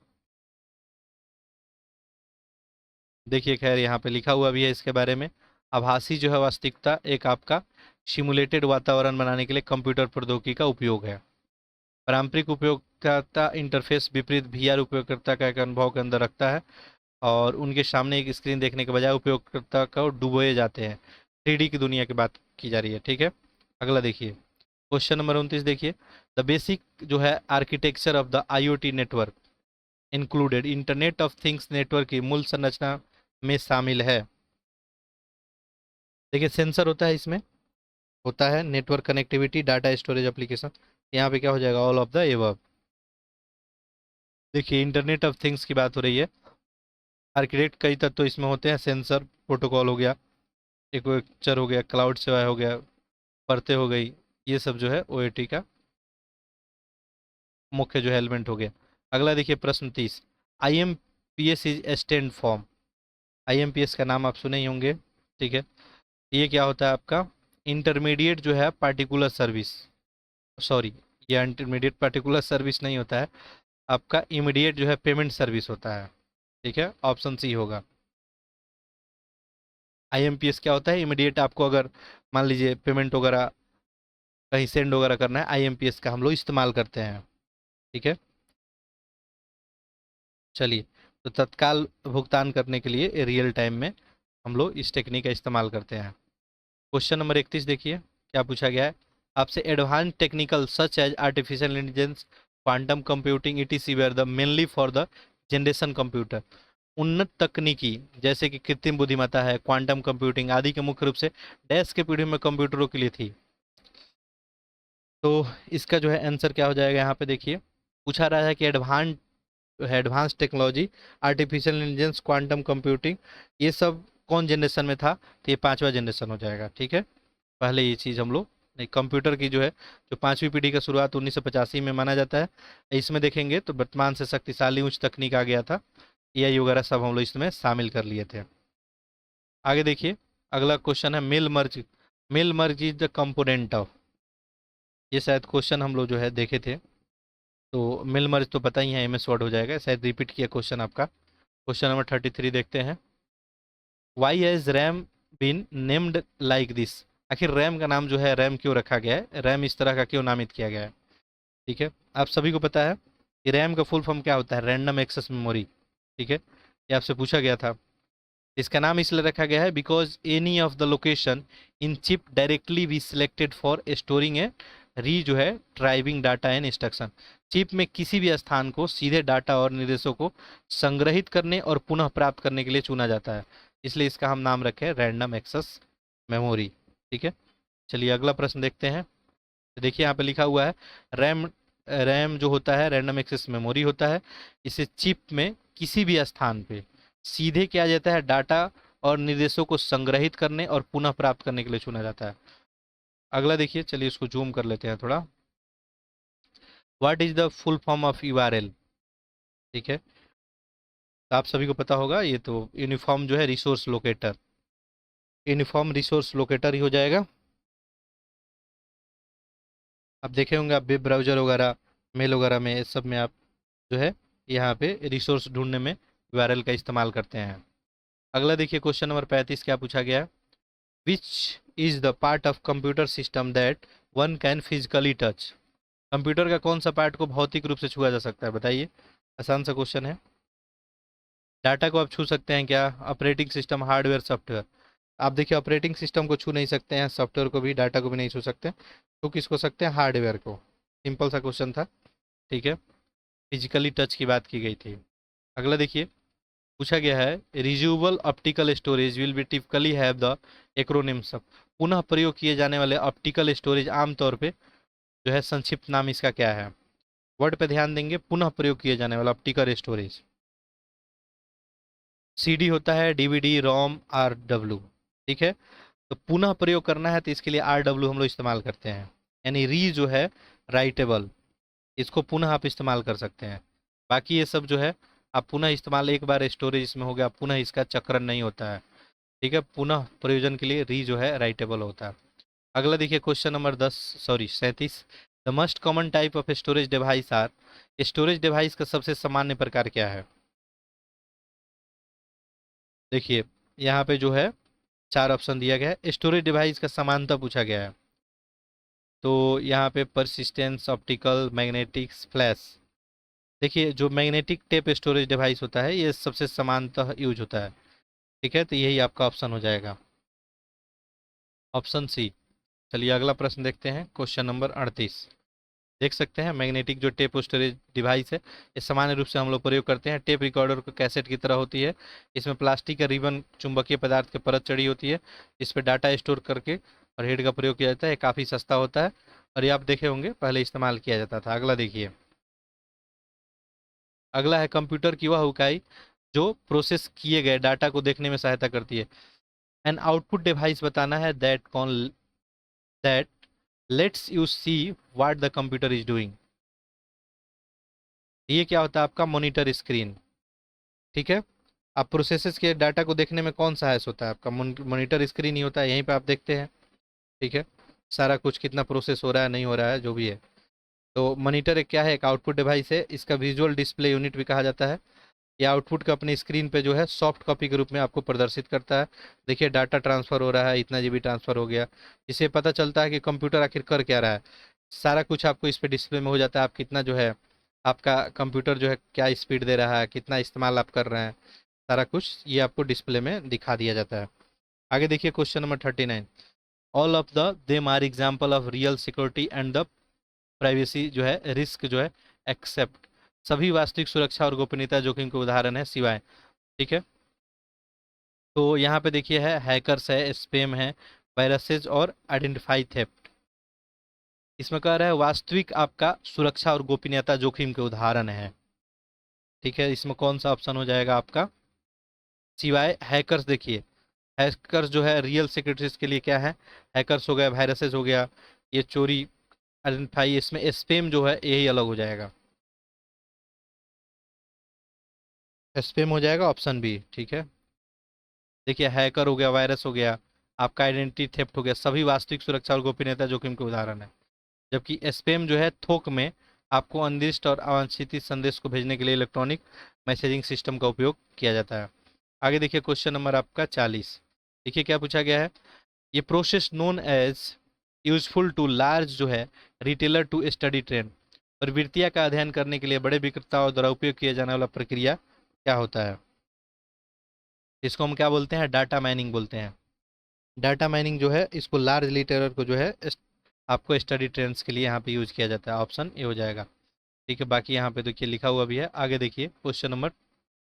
देखिए खैर यहाँ पे लिखा हुआ भी है इसके बारे में। आभासी जो है वास्तविकता एक आपका सिमुलेटेड वातावरण बनाने के लिए कंप्यूटर प्रौद्योगिकी का उपयोग है। पारंपरिक उपयोगकर्ता इंटरफेस विपरीत वीआर उपयोगकर्ता का एक अनुभव के अंदर रखता है, और उनके सामने एक स्क्रीन देखने के बजाय उपयोगकर्ता को डुबोए जाते हैं। 3D की दुनिया की बात की जा रही है। ठीक है, अगला देखिए, क्वेश्चन नंबर 29 देखिए, द बेसिक जो है architecture of the IoT network included, internet of things network की मूल संरचना में शामिल है। देखिए सेंसर होता है इसमें, होता है network connectivity, data storage application. यहाँ पे क्या हो जाएगा? All of the above. देखिए इंटरनेट ऑफ थिंग्स की बात हो रही है, आर्किटेक्ट कई तत्व इसमें होते हैं, सेंसर, प्रोटोकॉल हो गया, एक्वेक्चर हो गया, क्लाउड सेवा हो गया, परतें हो गई, ये सब जो है ओएटी का मुख्य जो है एलिमेंट हो गया। अगला देखिए प्रश्न 30, IMPS is stand form. IMPS का नाम आप सुने ही होंगे। ठीक है, ये क्या होता है आपका? इंटरमीडिएट जो है पार्टिकुलर सर्विस, सॉरी, ये इंटरमीडिएट पार्टिकुलर सर्विस नहीं होता है, आपका इमीडिएट जो है पेमेंट सर्विस होता है। ठीक है, ऑप्शन सी होगा। IMPS क्या होता है? इमीडिएट आपको अगर मान लीजिए पेमेंट वगैरह कहीं सेंड वगैरह करना है, IMPS का हम लोग इस्तेमाल करते हैं। ठीक है, चलिए, तो तत्काल भुगतान करने के लिए रियल टाइम में हम लोग इस टेक्निक का इस्तेमाल करते हैं। क्वेश्चन नंबर 31 देखिए, क्या पूछा गया है आपसे, advance technical such as artificial intelligence quantum computing it were the mainly for the generation computer. उन्नत तकनीकी जैसे कि कृत्रिम बुद्धिमत्ता है, क्वांटम कंप्यूटिंग आदि के मुख्य रूप से डैश के पीढ़ी में कंप्यूटरों के लिए थी। तो इसका जो है आंसर क्या हो जाएगा, यहाँ पे देखिए पूछा रहा है कि advance technology, artificial intelligence, quantum computing, ये सब कौन जनरेशन में था, तो ये 5वां जनरेशन हो जाएगा। ठीक है, पहले ये चीज़ हम लोग नहीं, कंप्यूटर की जो है जो 5वीं पीढ़ी का शुरुआत 1985 में माना जाता है। इसमें देखेंगे तो वर्तमान से शक्तिशाली उच्च तकनीक आ गया था, एआई वगैरह सब हम लोग इसमें शामिल कर लिए थे। आगे देखिए अगला क्वेश्चन है मिल मर्ज इज द कंपोनेंट ऑफ। ये शायद क्वेश्चन हम लोग जो है देखे थे, तो मिल मर्ज तो पता ही है, एमएस वर्ड हो जाएगा, शायद रिपीट किया क्वेश्चन आपका। क्वेश्चन नंबर 33 देखते हैं। Why has RAM been named like this. आखिर रैम का नाम जो है रैम क्यों रखा गया है, रैम इस तरह का क्यों नामित किया गया है। ठीक है, आप सभी को पता है कि रैम का फुल फॉर्म क्या होता है, रैंडम एक्सेस मेमोरी। ठीक है, ये आपसे पूछा गया था। इसका नाम इसलिए रखा गया है because any of the location in chip directly be selected for storing a जो है driving data and instruction. Chip में किसी भी स्थान को सीधे डाटा और निर्देशों को संग्रहित करने और पुनः प्राप्त करने के लिए चुना जाता है, इसलिए इसका हम नाम रखें रैंडम एक्सेस मेमोरी। ठीक है, चलिए अगला प्रश्न देखते हैं। तो देखिए यहाँ पे लिखा हुआ है रैम रैम जो होता है रैंडम एक्सेस मेमोरी होता है। इसे चिप में किसी भी स्थान पे सीधे किया जाता है, डाटा और निर्देशों को संग्रहित करने और पुनः प्राप्त करने के लिए चुना जाता है। अगला देखिए, चलिए इसको जूम कर लेते हैं थोड़ा। What is the full form of URL. ठीक है, तो आप सभी को पता होगा, ये तो यूनिफॉर्म जो है resource locator, uniform resource locator ही हो जाएगा। आप देखे होंगे आप वेब ब्राउजर वगैरह, मेल वगैरह में, इस सब में आप जो है यहाँ पे रिसोर्स ढूंढने में यूआरएल का इस्तेमाल करते हैं। अगला देखिए क्वेश्चन नंबर 35 क्या पूछा गया है। Which is the part of computer system that one can physically touch. Computer का कौन सा पार्ट को भौतिक रूप से छुआ जा सकता है, बताइए। आसान सा क्वेश्चन है। डाटा को आप छू सकते हैं क्या, ऑपरेटिंग सिस्टम, हार्डवेयर, सॉफ्टवेयर। आप देखिए ऑपरेटिंग सिस्टम को छू नहीं सकते हैं, सॉफ्टवेयर को भी, डाटा को भी नहीं छू सकते, तो किसको सकते हैं, हार्डवेयर को। सिंपल सा क्वेश्चन था। ठीक है, फिजिकली टच की बात की गई थी। अगला देखिए पूछा गया है reusable optical storage will be typically have the acronym सब। पुनः प्रयोग किए जाने वाले ऑप्टिकल स्टोरेज आमतौर पे जो है संक्षिप्त नाम इसका क्या है। वर्ड पे ध्यान देंगे, पुनः प्रयोग किए जाने वाला ऑप्टिकल स्टोरेज। सीडी होता है, डीवीडी, रोम, आरडब्ल्यू। ठीक है, तो पुनः प्रयोग करना है तो इसके लिए आरडब्ल्यू हम लोग इस्तेमाल करते हैं, यानी री जो है राइटेबल, इसको पुनः आप इस्तेमाल कर सकते हैं। बाकी ये सब जो है आप पुनः इस्तेमाल, एक बार स्टोरेज इसमें हो गया, पुनः इसका चक्रण नहीं होता है। ठीक है, पुनः प्रयोजन के लिए री जो है राइटेबल होता है। अगला देखिए question number 37। The most common type of storage device are. Storage device का सबसे सामान्य प्रकार क्या है। देखिए यहाँ पे जो है 4 ऑप्शन दिया गया है, स्टोरेज डिवाइस का समानता पूछा गया है। तो यहाँ पे परसिस्टेंस, ऑप्टिकल, मैग्नेटिक्स, फ्लैश। देखिए जो मैग्नेटिक टेप स्टोरेज डिवाइस होता है ये सबसे समानतः यूज होता है। ठीक है, तो यही आपका ऑप्शन हो जाएगा, ऑप्शन सी। चलिए अगला प्रश्न देखते हैं, क्वेश्चन नंबर 38। देख सकते हैं मैग्नेटिक जो टेप स्टोरेज डिवाइस है ये सामान्य रूप से हम लोग प्रयोग करते हैं। टेप रिकॉर्डर को कैसेट की तरह होती है, इसमें प्लास्टिक का रिबन चुंबकीय पदार्थ की परत चढ़ी होती है, इस पर डाटा स्टोर करके और हेड का प्रयोग किया जाता है, काफ़ी सस्ता होता है और ये आप देखे होंगे पहले इस्तेमाल किया जाता था। अगला देखिए, अगला है कंप्यूटर की वह इकाई जो प्रोसेस किए गए डाटा को देखने में सहायता करती है। एन आउटपुट डिवाइस बताना है that let's you see what the computer is doing. ये क्या होता है आपका मॉनिटर स्क्रीन। ठीक है, आप प्रोसेसेस के डाटा को देखने में कौन सा हैस होता है आपका, मॉनिटर स्क्रीन ही होता है, यहीं पे आप देखते हैं। ठीक है, सारा कुछ कितना प्रोसेस हो रहा है, नहीं हो रहा है, जो भी है। तो मॉनिटर एक क्या है, एक आउटपुट डिवाइस है, इसका विजुअल डिस्प्ले यूनिट भी कहा जाता है। ये आउटपुट का अपने स्क्रीन पे जो है सॉफ्ट कॉपी के रूप में आपको प्रदर्शित करता है। देखिए डाटा ट्रांसफ़र हो रहा है, इतना जीबी ट्रांसफ़र हो गया, इससे पता चलता है कि कंप्यूटर आखिर कर क्या रहा है। सारा कुछ आपको इस पे डिस्प्ले में हो जाता है, आप कितना जो है आपका कंप्यूटर जो है क्या स्पीड दे रहा है, कितना इस्तेमाल आप कर रहे हैं, सारा कुछ ये आपको डिस्प्ले में दिखा दिया जाता है। आगे देखिए question number 39। All of the them are example of real security and the privacy जो है रिस्क जो है एक्सेप्ट, सभी वास्तविक सुरक्षा और गोपनीयता जोखिम के उदाहरण है सिवाय। ठीक है, तो यहाँ पे देखिए है हैकर्स है, स्पैम है, वायरसेस और आइडेंटिफाई थेफ्ट। इसमें कह रहा है वास्तविक आपका सुरक्षा और गोपनीयता जोखिम के उदाहरण है। ठीक है, इसमें कौन सा ऑप्शन हो जाएगा आपका? सिवाय हैकर्स। देखिए हैकर्स जो है रियल सिक्योरिटीज के लिए क्या है, हैकर्स हो गया, वायरसेस हो गया, ये चोरी, आइडेंटिफाई, इसमें स्पैम जो है यही अलग हो जाएगा, स्पैम हो जाएगा ऑप्शन बी। ठीक है, देखिए हैकर हो गया, वायरस हो गया, आपका आइडेंटिटी थेफ्ट हो गया, सभी वास्तविक सुरक्षा और गोपनीयता जोखिम के उदाहरण है। जबकि स्पैम जो है थोक में आपको अनिर्दिष्ट और अवांछित संदेश को भेजने के लिए इलेक्ट्रॉनिक मैसेजिंग सिस्टम का उपयोग किया जाता है। आगे देखिए क्वेश्चन नंबर आपका 40। देखिए क्या पूछा गया है, ये process known as useful to large जो है रिटेलर टू स्टडी ट्रेंड, प्रवृत्तियां का अध्ययन करने के लिए बड़े विक्रेताओं द्वारा उपयोग किया जाने वाला प्रक्रिया क्या होता है? इसको हम क्या बोलते हैं? डाटा माइनिंग बोलते हैं। डाटा माइनिंग जो है इसको लार्ज रिटेलर को जो है आपको स्टडी ट्रेंड्स के लिए यहाँ पे यूज किया जाता है, ऑप्शन ए हो जाएगा। ठीक है, बाकी यहाँ पे देखिए लिखा हुआ भी है। आगे देखिए क्वेश्चन नंबर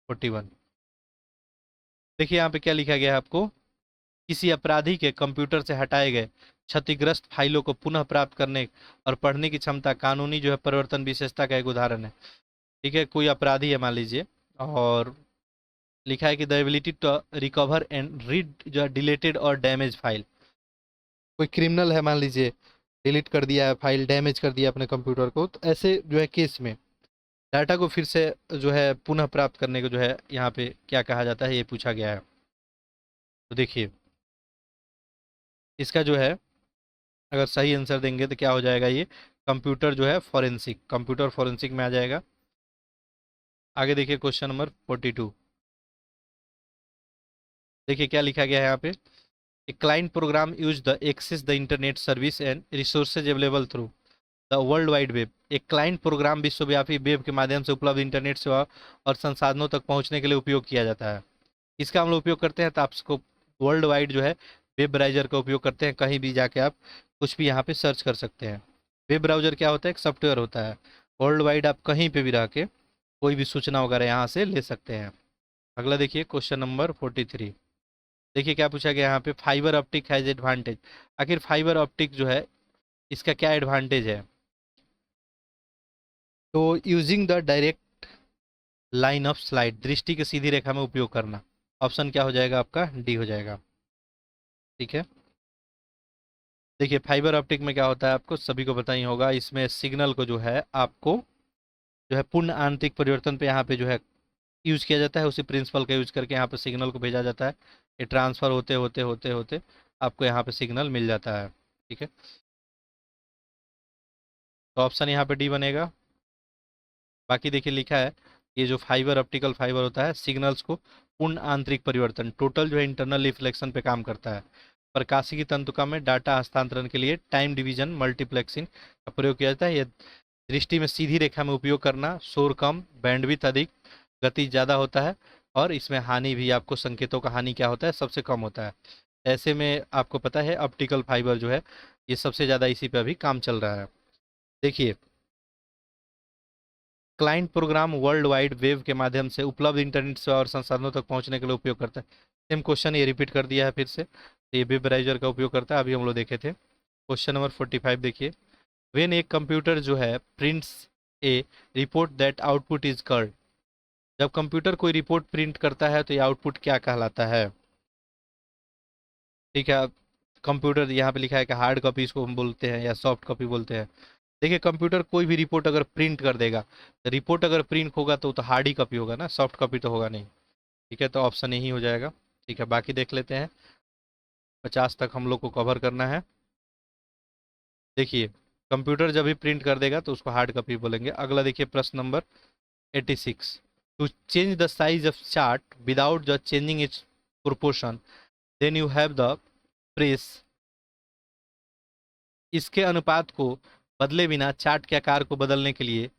41। देखिए यहाँ पे क्या लिखा गया है आपको, किसी अपराधी के कंप्यूटर से हटाए गए क्षतिग्रस्त फाइलों को पुनः प्राप्त करने और पढ़ने की क्षमता कानूनी जो है परिवर्तन विशेषता का एक उदाहरण है। ठीक है, कोई अपराधी है मान लीजिए, और लिखा है कि the ability to recover and read जो है डिलेटेड और डैमेज फाइल। कोई क्रिमिनल है मान लीजिए, डिलीट कर दिया है फाइल, डैमेज कर दिया अपने कंप्यूटर को, तो ऐसे जो है केस में डाटा को फिर से जो है पुनः प्राप्त करने को जो है यहाँ पे क्या कहा जाता है, ये पूछा गया है। तो देखिए इसका जो है अगर सही आंसर देंगे तो क्या हो जाएगा, ये कंप्यूटर जो है फॉरेंसिक, कंप्यूटर फॉरेंसिक में आ जाएगा। आगे देखिए क्वेश्चन नंबर 42। देखिए क्या लिखा गया है यहाँ पे, a client program use the access the internet service and resources available through the world wide web. एक क्लाइंट प्रोग्राम विश्वव्यापी वेब के माध्यम से उपलब्ध इंटरनेट सेवा और संसाधनों तक पहुंचने के लिए उपयोग किया जाता है। इसका हम लोग उपयोग करते हैं तो आपको वर्ल्ड वाइड जो है वेब ब्राउजर का उपयोग करते हैं, कहीं भी जाके आप कुछ भी यहाँ पे सर्च कर सकते हैं। वेब ब्राउजर क्या होता है, एक सॉफ्टवेयर होता है, वर्ल्ड वाइड आप कहीं पे भी रह के कोई भी सूचना वगैरह यहाँ से ले सकते हैं। अगला देखिए क्वेश्चन नंबर 43। देखिए क्या पूछा गया यहाँ पे, फाइबर ऑप्टिक हैज एडवांटेज। आखिर फाइबर ऑप्टिक जो है इसका क्या एडवांटेज है? तो using the direct line of slide, दृष्टि की सीधी रेखा में उपयोग करना, ऑप्शन क्या हो जाएगा आपका? डी हो जाएगा। ठीक है, देखिए फाइबर ऑप्टिक में क्या होता है आपको सभी को पता ही होगा, इसमें सिग्नल को जो है आपको जो है पूर्ण आंतरिक परिवर्तन पे यहाँ पे जो है यूज किया जाता है, उसी प्रिंसिपल का यूज करके यहाँ पे सिग्नल को भेजा जाता है, ये ट्रांसफर होते होते होते होते आपको यहाँ पे सिग्नल मिल जाता है। ठीक है, तो ऑप्शन यहाँ पे डी बनेगा। बाकी देखिए लिखा है, ये जो फाइबर ऑप्टिकल फाइबर होता है सिग्नल्स को पूर्ण आंतरिक परिवर्तन, टोटल जो है इंटरनल रिफ्लेक्शन पे काम करता है। प्रकाशिकी तंतुका में डाटा हस्तांतरण के लिए टाइम डिवीजन मल्टीप्लेक्सिंग का प्रयोग किया जाता है। यह दृष्टि में सीधी रेखा में उपयोग करना, शोर कम, बैंडविड्थ अधिक, गति ज़्यादा होता है, और इसमें हानि भी, आपको संकेतों का हानि क्या होता है, सबसे कम होता है। ऐसे में आपको पता है ऑप्टिकल फाइबर जो है ये सबसे ज़्यादा इसी पे अभी काम चल रहा है। देखिए client program world wide web के माध्यम से उपलब्ध इंटरनेट सेवा और संसाधनों तक पहुंचने के लिए उपयोग करता है। सेम क्वेश्चन ये रिपीट कर दिया है फिर से, तो ये वेब ब्राउजर का उपयोग करता है, अभी हम लोग देखे थे। क्वेश्चन नंबर 45 देखिए, व्हेन एक कंप्यूटर जो है prints A report that output is called. जब कंप्यूटर कोई रिपोर्ट प्रिंट करता है तो ये आउटपुट क्या कहलाता है? ठीक है, कंप्यूटर यहाँ पे लिखा है कि हार्ड कॉपी इसको हम बोलते हैं या सॉफ्ट कॉपी बोलते हैं। देखिए कंप्यूटर कोई भी रिपोर्ट अगर प्रिंट कर देगा, रिपोर्ट अगर प्रिंट होगा तो हार्ड ही कॉपी होगा ना, सॉफ्ट कॉपी तो होगा नहीं। ठीक है, तो ऑप्शन यही हो जाएगा। ठीक है, बाकी देख लेते हैं, 50 तक हम लोग को कवर करना है। देखिए कंप्यूटर जब भी प्रिंट कर देगा तो उसको हार्ड कॉपी बोलेंगे। अगला देखिए प्रश्न number 86। To change the size of chart without the changing its proportion then you have the press. इसके अनुपात को बदले बिना चार्ट के आकार को बदलने के लिए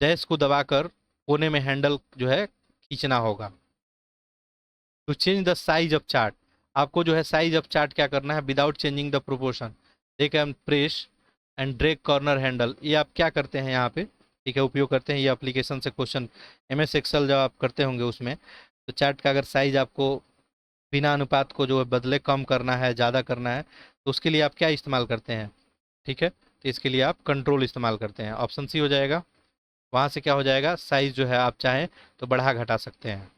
डैश को दबाकर कोने में हैंडल जो है खींचना होगा। To change the size of chart, आपको जो है साइज ऑफ चार्ट क्या करना है, without changing the proportion, they can press and drag corner handle, ये आप क्या करते हैं यहाँ पे, ठीक है, उपयोग करते हैं ये एप्लीकेशन से क्वेश्चन MS एक्सेल जब आप करते होंगे उसमें, तो चार्ट का अगर साइज आपको बिना अनुपात को जो है बदले कम करना है ज़्यादा करना है, तो उसके लिए आप क्या इस्तेमाल करते हैं, ठीक है, तो इसके लिए आप कंट्रोल इस्तेमाल करते हैं। ऑप्शन सी हो जाएगा। वहाँ से क्या हो जाएगा, साइज जो है आप चाहें तो बढ़ा घटा सकते हैं।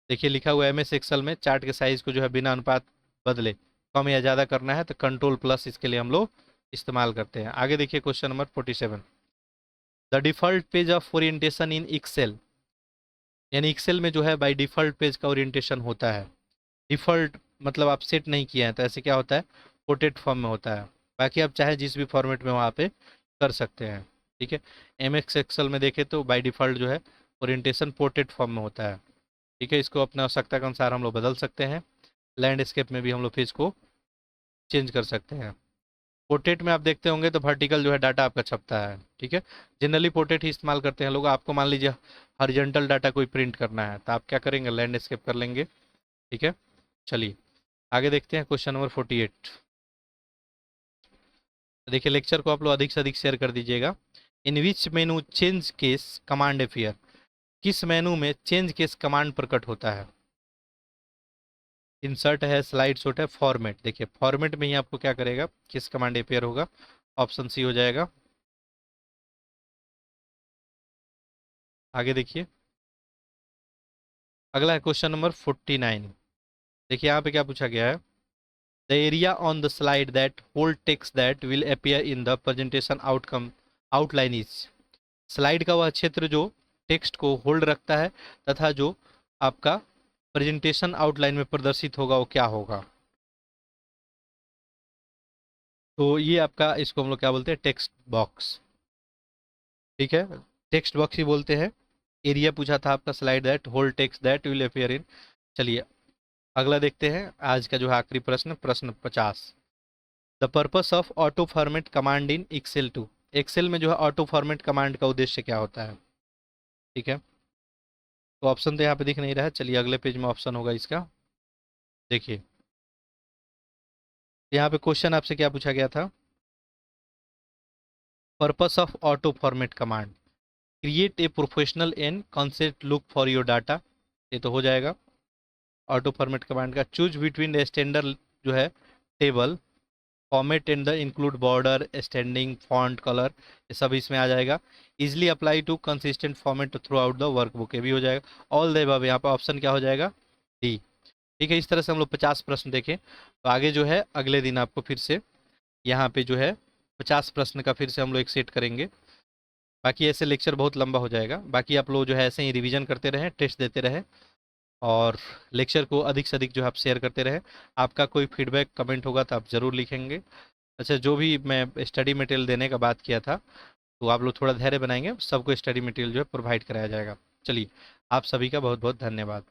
देखिए लिखा हुआ है MS एक्सेल में चार्ट के साइज को जो है बिना अनुपात बदले कम या ज़्यादा करना है तो कंट्रोल प्लस इसके लिए हम लोग इस्तेमाल करते हैं। आगे देखिए question number 47, the default page of orientation in Excel, यानी एक्सेल में जो है बाय डिफ़ॉल्ट पेज का ओरिएंटेशन होता है। डिफ़ॉल्ट मतलब आप सेट नहीं किए हैं, तो ऐसे क्या होता है, पोर्ट्रेट फॉर्म में होता है। बाकी आप चाहे जिस भी फॉर्मेट में वहाँ पे कर सकते हैं, ठीक है। MS एक्सेल में देखें तो बाय डिफ़ॉल्ट जो है ओरिएंटेशन पोर्ट्रेट फॉर्म में होता है, ठीक है। इसको अपने आवश्यकता के अनुसार हम लोग बदल सकते हैं। लैंडस्केप में भी हम लोग पेज को चेंज कर सकते हैं। पोर्ट्रेट में आप देखते होंगे तो वर्टिकल जो है डाटा आपका छपता है, ठीक है। जनरली पोर्ट्रेट ही इस्तेमाल करते हैं लोग। आपको मान लीजिए हॉरिजॉन्टल डाटा कोई प्रिंट करना है तो आप क्या करेंगे, लैंडस्केप कर लेंगे, ठीक है। चलिए आगे देखते हैं क्वेश्चन नंबर 48। देखिए लेक्चर को आप लोग अधिक से अधिक शेयर कर दीजिएगा। In which menu change case command appear, किस मेनू में चेंज केस कमांड प्रकट होता है। इंसर्ट है, स्लाइड शॉट है, फॉर्मेट। देखिए फॉर्मेट में ही आपको क्या करेगा, किस कमांड अपियर होगा, ऑप्शन सी हो जाएगा। आगे देखिए अगला है क्वेश्चन नंबर 49। देखिए यहाँ पे क्या पूछा गया है, the area on the slide that hold text that will appear in the presentation outcome outline is, slide का वह क्षेत्र जो टेक्स्ट को होल्ड रखता है तथा जो आपका प्रेजेंटेशन आउटलाइन में प्रदर्शित होगा वो क्या होगा। तो ये आपका, इसको हम लोग क्या बोलते हैं, टेक्स्ट बॉक्स, ठीक है, टेक्स्ट बॉक्स ही बोलते हैं। एरिया पूछा था आपका, slide that hold text that will appear in. चलिए अगला देखते हैं आज का जो है आखिरी प्रश्न, प्रश्न 50, the purpose of auto format command in Excel 2, Excel में जो है ऑटो फॉर्मेट कमांड का उद्देश्य क्या होता है, ठीक है। तो ऑप्शन तो यहाँ पे दिख नहीं रहा है, चलिए अगले पेज में ऑप्शन होगा इसका। देखिए यहाँ पे क्वेश्चन आपसे क्या पूछा गया था, purpose of auto format command, create a professional and concept look for your data, ये तो हो जाएगा ऑटो फॉर्मेट कमांड का। चूज बिटवीन द स्टैंडर्ड जो है table format and the include border standing font colour, ये सब इसमें आ जाएगा। Easily apply to consistent format throughout the workbook, ये भी हो जाएगा। ऑल द अबव, यहाँ पर ऑप्शन क्या हो जाएगा, डी, ठीक है। इस तरह से हम लोग 50 प्रश्न देखें। तो आगे जो है अगले दिन आपको फिर से यहाँ पे जो है 50 प्रश्न का फिर से हम लोग एक सेट करेंगे। बाकी ऐसे लेक्चर बहुत लंबा हो जाएगा। बाकी आप लोग जो है ऐसे ही रिवीजन करते रहें, टेस्ट देते रहें और लेक्चर को अधिक से अधिक जो है आप शेयर करते रहें। आपका कोई फीडबैक कमेंट होगा तो आप ज़रूर लिखेंगे। अच्छा, जो भी मैं स्टडी मटेरियल देने का बात किया था तो आप लोग थोड़ा धैर्य बनाएंगे, सबको स्टडी मटेरियल जो है प्रोवाइड कराया जाएगा। चलिए आप सभी का बहुत बहुत धन्यवाद।